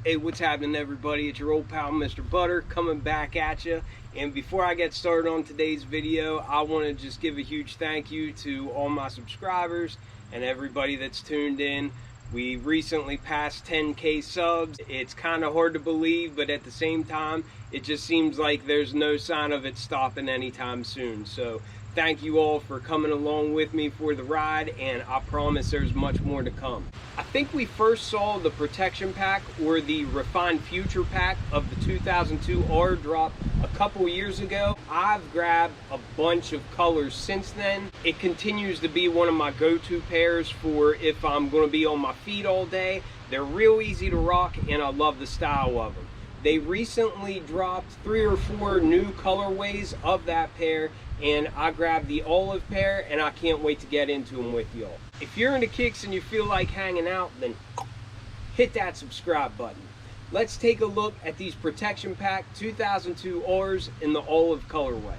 Hey, what's happening, everybody? It's your old pal Mr. Butter coming back at you. And before I get started on today's video, I want to just give a huge thank you to all my subscribers and everybody that's tuned in. We recently passed 10K subs. It's kind of hard to believe, but at the same time, it just seems like there's no sign of it stopping anytime soon. So thank you all for coming along with me for the ride, and I promise there's much more to come. I think we first saw the protection pack, or the Refined Future pack of the 2002 R drop a couple years ago. I've grabbed a bunch of colors since then. It continues to be one of my go-to pairs for if I'm going to be on my feet all day. They're real easy to rock, and I love the style of them. They recently dropped 3 or 4 new colorways of that pair, and I grabbed the olive pair, and I can't wait to get into them with y'all. If you're into kicks and you feel like hanging out, then hit that subscribe button. Let's take a look at these Protection Pack 2002 Rs in the olive colorway.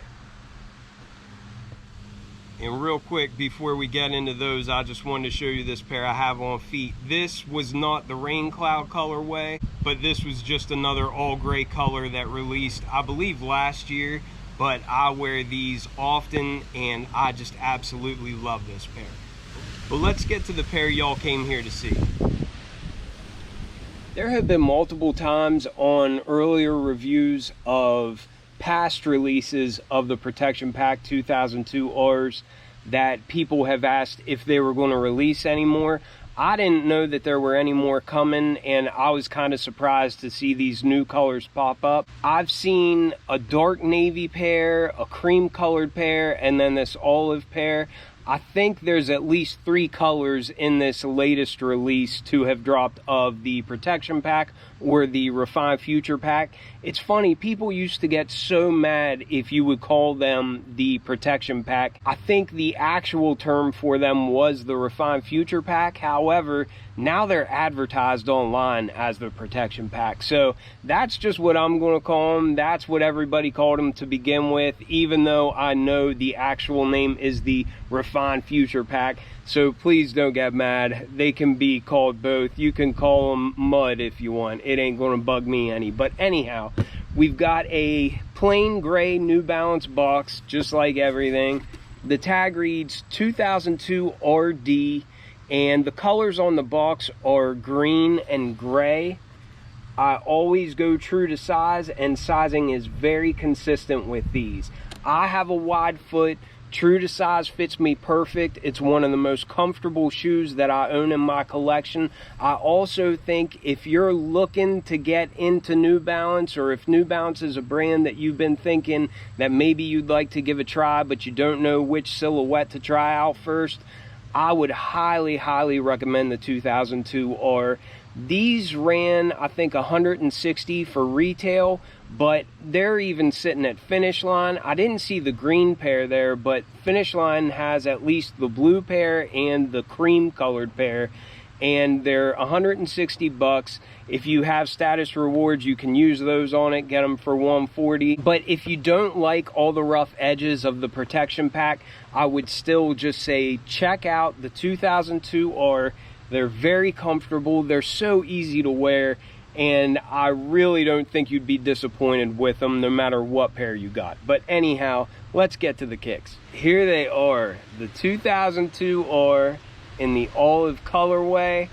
And real quick, before we get into those, I just wanted to show you this pair I have on feet. This was not the Rain Cloud colorway, but this was just another all gray color that released, I believe, last year. But I wear these often, and I just absolutely love this pair. But let's get to the pair y'all came here to see. There have been multiple times on earlier reviews of past releases of the Protection Pack 2002 Rs that people have asked if they were going to release any more. I didn't know that there were any more coming, and I was kind of surprised to see these new colors pop up. I've seen a dark navy pair, a cream colored pair, and then this olive pair. I think there's at least 3 colors in this latest release to have dropped of the Protection Pack or the Refined Future pack. It's funny, people used to get so mad if you would call them the Protection Pack. I think the actual term for them was the Refined Future pack. However, now they're advertised online as the Protection Pack. So that's just what I'm going to call them. That's what everybody called them to begin with, even though I know the actual name is the Refined Future pack. So please don't get mad. They can be called both. You can call them mud if you want. It ain't going to bug me any. But anyhow, we've got a plain gray New Balance box, just like everything. The tag reads 2002 RD, and the colors on the box are green and gray. I always go true to size, and sizing is very consistent with these. I have a wide foot. True to size fits me perfect. It's one of the most comfortable shoes that I own in my collection. I also think if you're looking to get into New Balance, or if New Balance is a brand that you've been thinking that maybe you'd like to give a try, but you don't know which silhouette to try out first, I would highly, highly recommend the 2002 R. These ran, I think, $160 for retail, but they're even sitting at Finish Line. I didn't see the green pair there, but Finish Line has at least the blue pair and the cream colored pair, and they're $160. If you have status rewards, you can use those on it, get them for $140. But if you don't like all the rough edges of the Protection Pack, I would still just say check out the 2002 R. They're very comfortable. They're so easy to wear, and I really don't think you'd be disappointed with them no matter what pair you got. But anyhow, let's get to the kicks. Here they are, the 2002 R in the olive colorway,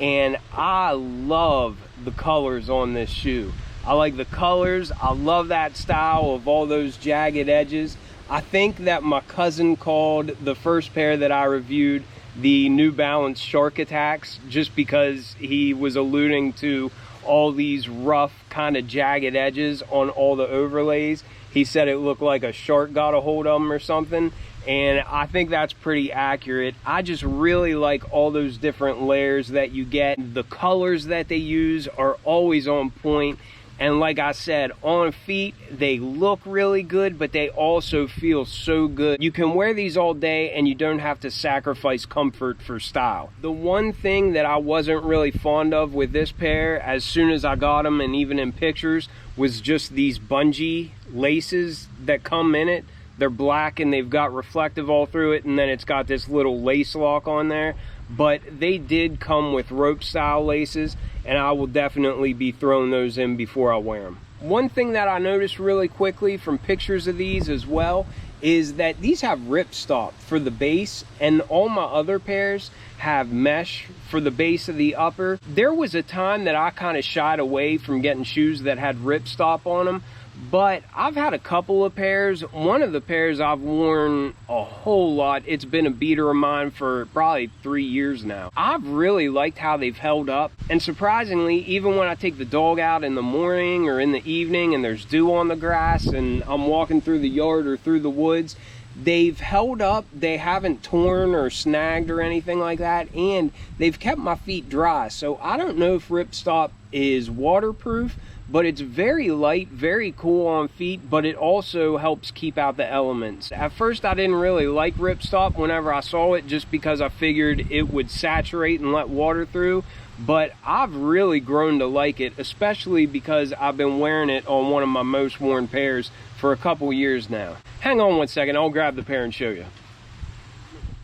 and I love the colors on this shoe. I like the colors. I love that style of all those jagged edges. I think that my cousin called the first pair that I reviewed the New Balance Shark Attacks, just because he was alluding to all these rough kind of jagged edges on all the overlays. He said it looked like a shark got a hold of them or something, and I think that's pretty accurate. I just really like all those different layers that you get. The colors that they use are always on point, and like I said, on feet they look really good, but they also feel so good. You can wear these all day and you don't have to sacrifice comfort for style. The one thing that I wasn't really fond of with this pair as soon as I got them, and even in pictures, was just these bungee laces that come in it. They're black and they've got reflective all through it, and then it's got this little lace lock on there. But they did come with rope style laces, and I will definitely be throwing those in before I wear them. One thing that I noticed really quickly from pictures of these as well is that these have ripstop for the base, and all my other pairs have mesh for the base of the upper. There was a time that I kind of shied away from getting shoes that had ripstop on them, but I've had a couple of pairs. One of the pairs I've worn a whole lot. It's been a beater of mine for probably 3 years now. I've really liked how they've held up, and surprisingly, even when I take the dog out in the morning or in the evening and there's dew on the grass and I'm walking through the yard or through the woods, they've held up. They haven't torn or snagged or anything like that, and they've kept my feet dry. So I don't know if ripstop is waterproof, but it's very light, very cool on feet, but it also helps keep out the elements. At first I didn't really like ripstop whenever I saw it, just because I figured it would saturate and let water through, but I've really grown to like it, especially because I've been wearing it on one of my most worn pairs for a couple years now. Hang on one second, I'll grab the pair and show you.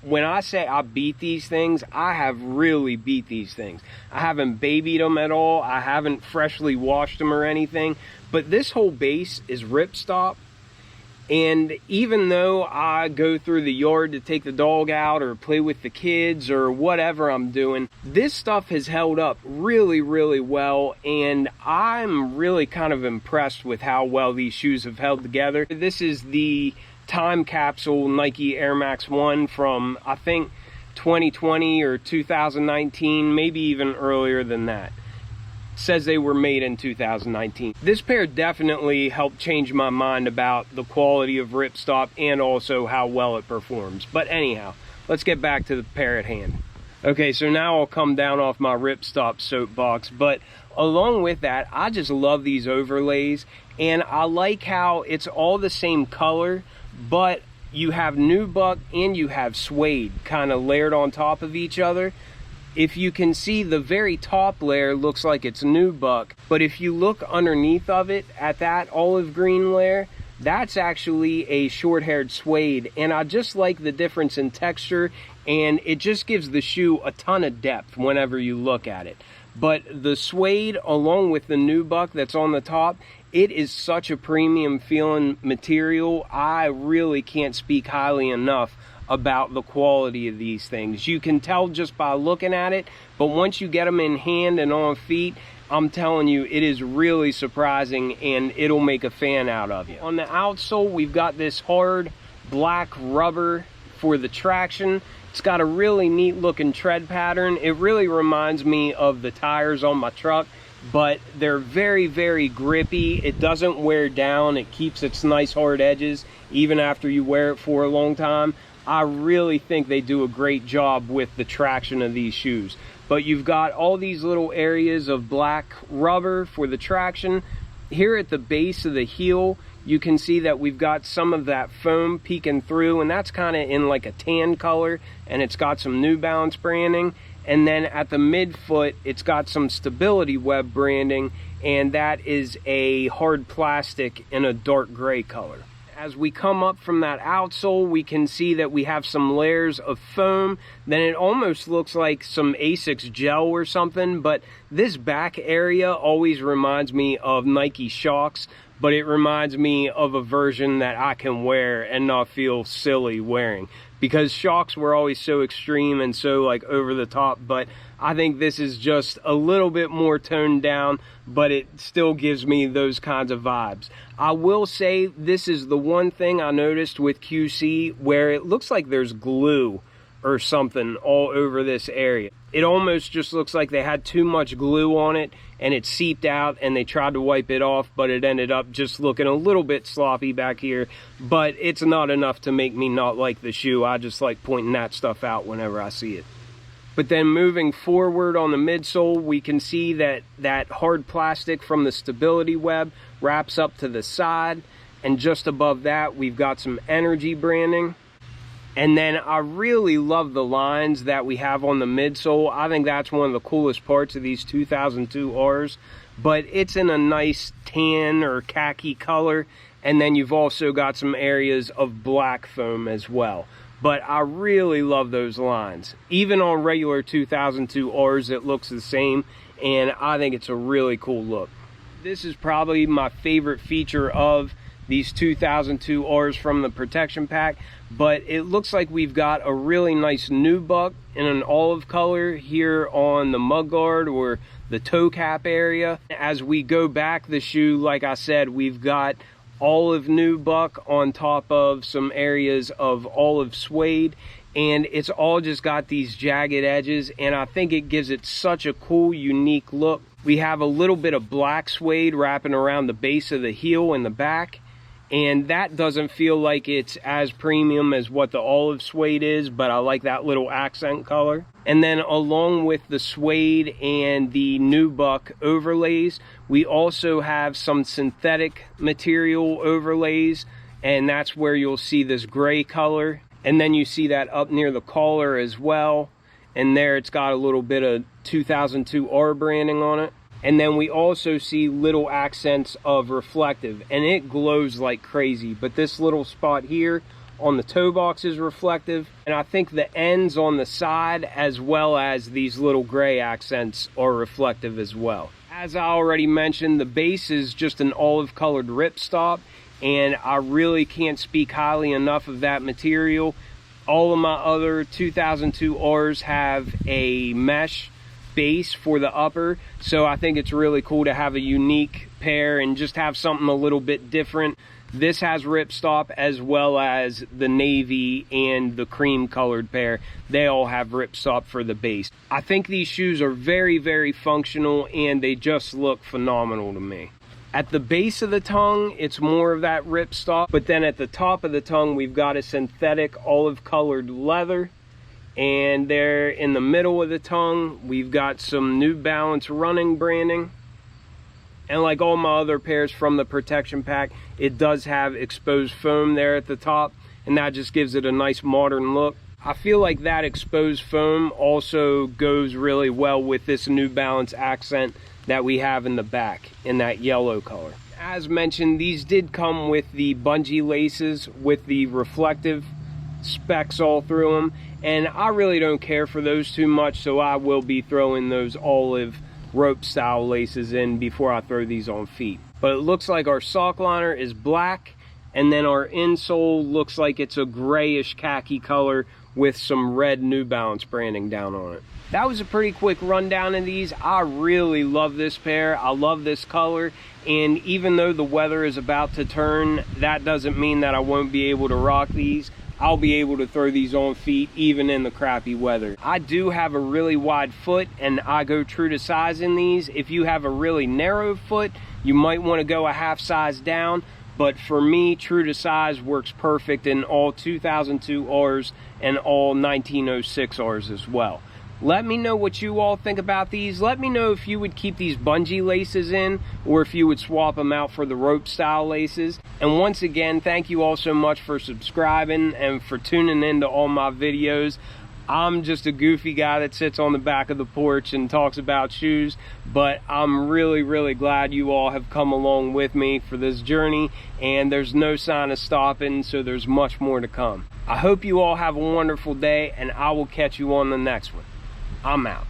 When I say I beat these things, I have really beat these things. I haven't babied them at all. I haven't freshly washed them or anything. But this whole base is ripstop. And even though I go through the yard to take the dog out or play with the kids or whatever I'm doing, this stuff has held up really, really well. And I'm really kind of impressed with how well these shoes have held together. This is the time capsule Nike Air Max 1 from, I think, 2020 or 2019, maybe even earlier than that. Says they were made in 2019. This pair definitely helped change my mind about the quality of ripstop and also how well it performs. But anyhow, let's get back to the pair at hand. Okay, so now I'll come down off my ripstop soapbox, but along with that, I just love these overlays, and I like how it's all the same color, but you have nubuck and you have suede kind of layered on top of each other. If you can see, the very top layer looks like it's nubuck, but if you look underneath of it at that olive green layer, that's actually a short-haired suede, and I just like the difference in texture, and it just gives the shoe a ton of depth whenever you look at it. But the suede along with the nubuck that's on the top, it is such a premium feeling material. I really can't speak highly enough about the quality of these things. You can tell just by looking at it, but once you get them in hand and on feet, I'm telling you, it is really surprising, and it'll make a fan out of you. On the outsole, we've got this hard black rubber for the traction. It's got a really neat looking tread pattern. It really reminds me of the tires on my truck, but they're very, very grippy. It doesn't wear down. It keeps its nice hard edges even after you wear it for a long time. I really think they do a great job with the traction of these shoes. But you've got all these little areas of black rubber for the traction. Here at the base of the heel, you can see that we've got some of that foam peeking through, and that's kind of in like a tan color, and it's got some New Balance branding. And then at the midfoot, it's got some Stability Web branding, and that is a hard plastic in a dark gray color. As we come up from that outsole, we can see that we have some layers of foam. Then it almost looks like some Asics gel or something, but this back area always reminds me of Nike Shox, but it reminds me of a version that I can wear and not feel silly wearing, because Shox were always so extreme and so like over the top, but I think this is just a little bit more toned down, but it still gives me those kinds of vibes. I will say this is the one thing I noticed with QC where it looks like there's glue or something all over this area. It almost just looks like they had too much glue on it and it seeped out, and they tried to wipe it off, but it ended up just looking a little bit sloppy back here. But it's not enough to make me not like the shoe. I just like pointing that stuff out whenever I see it. But then moving forward on the midsole, we can see that that hard plastic from the Stability Web wraps up to the side, and just above that we've got some Energy branding. And then I really love the lines that we have on the midsole. I think that's one of the coolest parts of these 2002 Rs, but it's in a nice tan or khaki color, And then you've also got some areas of black foam as well. But I really love those lines. Even on regular 2002 Rs, it looks the same, and I think it's a really cool look. This is probably my favorite feature of these 2002 Rs from the protection pack, but it looks like we've got a really nice nubuck in an olive color here on the mudguard or the toe cap area. As we go back the shoe, like I said, we've got olive nubuck on top of some areas of olive suede, and it's all just got these jagged edges, and I think it gives it such a cool, unique look. We have a little bit of black suede wrapping around the base of the heel and the back, and that doesn't feel like it's as premium as what the olive suede is, but I like that little accent color. And then along with the suede and the nubuck overlays, we also have some synthetic material overlays, and that's where you'll see this gray color. And then you see that up near the collar as well, and there it's got a little bit of 2002 R branding on it. And then we also see little accents of reflective, and it glows like crazy. But this little spot here on the toe box is reflective, and I think the ends on the side as well as these little gray accents are reflective as well. As I already mentioned, the base is just an olive colored ripstop, and I really can't speak highly enough of that material. All of my other 2002 Rs have a mesh base for the upper, so I think it's really cool to have a unique pair and just have something a little bit different. This has ripstop as well as the navy and the cream colored pair. They all have ripstop for the base. I think these shoes are very, very functional, and they just look phenomenal to me. At the base of the tongue, it's more of that ripstop, but then at the top of the tongue, we've got a synthetic olive colored leather. And there in the middle of the tongue, we've got some New Balance running branding. And like all my other pairs from the protection pack, it does have exposed foam there at the top, and that just gives it a nice modern look. I feel like that exposed foam also goes really well with this New Balance accent that we have in the back in that yellow color. As mentioned, these did come with the bungee laces with the reflective specs all through them, and I really don't care for those too much, so I will be throwing those olive rope style laces in before I throw these on feet. But it looks like our sock liner is black, and then our insole looks like it's a grayish khaki color with some red New Balance branding down on it. That was a pretty quick rundown of these. I really love this pair. I love this color, and even though the weather is about to turn, that doesn't mean that I won't be able to rock these. I'll be able to throw these on feet even in the crappy weather. I do have a really wide foot, and I go true to size in these. If you have a really narrow foot, you might want to go a half size down, but for me, true to size works perfect in all 2002 Rs and all 1906 Rs as well. Let me know what you all think about these. Let me know if you would keep these bungee laces in or if you would swap them out for the rope style laces. And once again, thank you all so much for subscribing and for tuning into all my videos. I'm just a goofy guy that sits on the back of the porch and talks about shoes, but I'm really, really glad you all have come along with me for this journey, and there's no sign of stopping, so there's much more to come. I hope you all have a wonderful day, and I will catch you on the next one. I'm out.